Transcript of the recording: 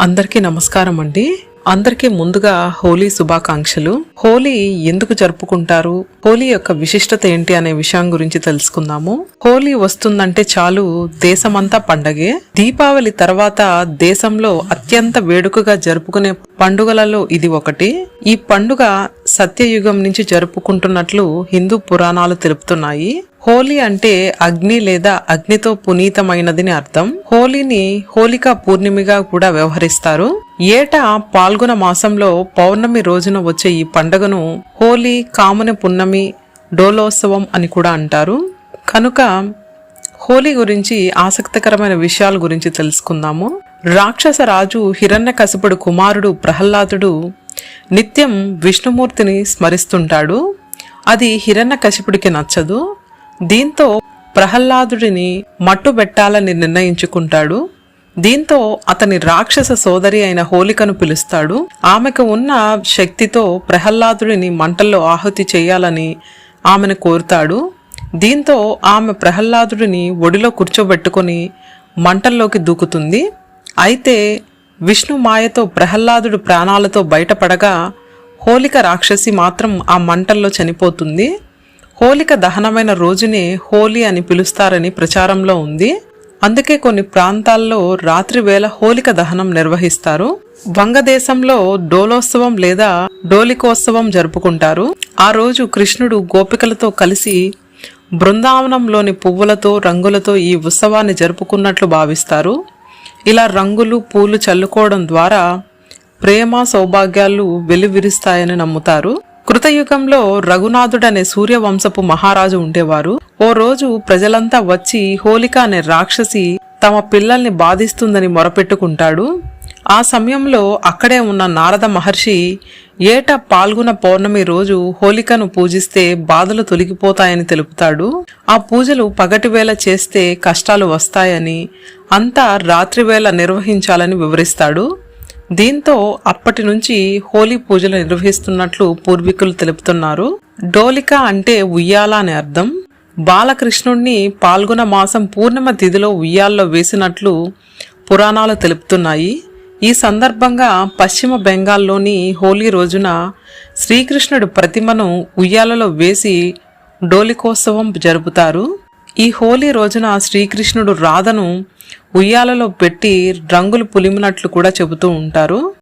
అందరికీ నమస్కారం అండి. అందరికీ ముందుగా హోలీ శుభాకాంక్షలు. హోలీ ఎందుకు జరుపుకుంటారు, హోలీ యొక్క విశిష్టత ఏంటి అనే విషయం గురించి తెలుసుకుందాము. హోలీ వస్తుందంటే చాలు దేశమంతా పండగే. దీపావళి తర్వాత దేశంలో అత్యంత వేడుకగా జరుపుకునే పండుగలలో ఇది ఒకటి. ఈ పండుగ సత్యయుగం నుంచి జరుపుకుంటున్నట్లు హిందూ పురాణాలు తెలుపుతున్నాయి. హోలీ అంటే అగ్ని లేదా అగ్నితో పునీతమైనదని అర్థం. హోలీని హోలికా పూర్ణిమిగా కూడా వ్యవహరిస్తారు. ఏటా పాల్గొన మాసంలో పౌర్ణమి రోజున వచ్చే ఈ పండుగను హోలీ, కాముని పున్నమి, డోలోత్సవం అని కూడా అంటారు. కనుక హోలీ గురించి ఆసక్తికరమైన విషయాల గురించి తెలుసుకుందాము. రాక్షస రాజు హిరణ్యకశిపుడు కుమారుడు ప్రహ్లాదుడు నిత్యం విష్ణుమూర్తిని స్మరిస్తుంటాడు. అది హిరణ్యకశిపుడికి నచ్చదు. దీంతో ప్రహ్లాదుడిని మట్టుబెట్టాలని నిర్ణయించుకుంటాడు. దీంతో అతని రాక్షస సోదరి అయిన హోలికను పిలుస్తాడు. ఆమెకు ఉన్న శక్తితో ప్రహ్లాదుడిని మంటల్లో ఆహుతి చేయాలని ఆమెను కోరుతాడు. దీంతో ఆమె ప్రహ్లాదుడిని ఒడిలో కూర్చోబెట్టుకుని మంటల్లోకి దూకుతుంది. అయితే విష్ణు మాయతో ప్రహ్లాదుడు ప్రాణాలతో బయటపడగా హోలిక రాక్షసి మాత్రం ఆ మంటల్లో చనిపోతుంది. హోలిక దహనమైన రోజునే హోలీ అని పిలుస్తారని ప్రచారంలో ఉంది. అందుకే కొన్ని ప్రాంతాల్లో రాత్రి వేళ హోలిక దహనం నిర్వహిస్తారు. వంగదేశంలో డోలోత్సవం లేదా డోలికోత్సవం జరుపుకుంటారు. ఆ రోజు కృష్ణుడు గోపికలతో కలిసి బృందావనంలోని పువ్వులతో రంగులతో ఈ ఉత్సవాన్ని జరుపుకున్నట్లు భావిస్తారు. ఇలా రంగులు పూలు చల్లుకోవడం ద్వారా ప్రేమ సౌభాగ్యాలు వెలువిరుస్తాయని నమ్ముతారు. కృతయుగంలో రఘునాథుడనే సూర్యవంశపు మహారాజు ఉండేవారు. ఓ రోజు ప్రజలంతా వచ్చి హోలిక అనే రాక్షసి తమ పిల్లల్ని బాధిస్తుందని మొరపెట్టుకుంటాడు. ఆ సమయంలో అక్కడే ఉన్న నారద మహర్షి ఏటా పాల్గొన పౌర్ణమి రోజు హోలికను పూజిస్తే బాధలు తొలగిపోతాయని తెలుపుతాడు. ఆ పూజలు పగటివేళ చేస్తే కష్టాలు వస్తాయని, అంతా రాత్రివేళ నిర్వహించాలని వివరిస్తాడు. దీంతో అప్పటి నుంచి హోలీ పూజలు నిర్వహిస్తున్నట్లు పూర్వీకులు తెలుపుతున్నారు. డోలిక అంటే ఉయ్యాల అని అర్థం. బాలకృష్ణుణ్ణి పాల్గొన మాసం పూర్ణిమ తిథిలో ఉయ్యాల్లో వేసినట్లు పురాణాలు తెలుపుతున్నాయి. ఈ సందర్భంగా పశ్చిమ బెంగాల్లోని హోలీ రోజున శ్రీకృష్ణుడు ప్రతిమను ఉయ్యాలలో వేసి డోలికోత్సవం జరుపుతారు. ఈ హోలీ రోజున శ్రీకృష్ణుడు రాధను ఉయ్యాలలో పెట్టి రంగులు పులిమినట్లు కూడా చెబుతూ ఉంటారు.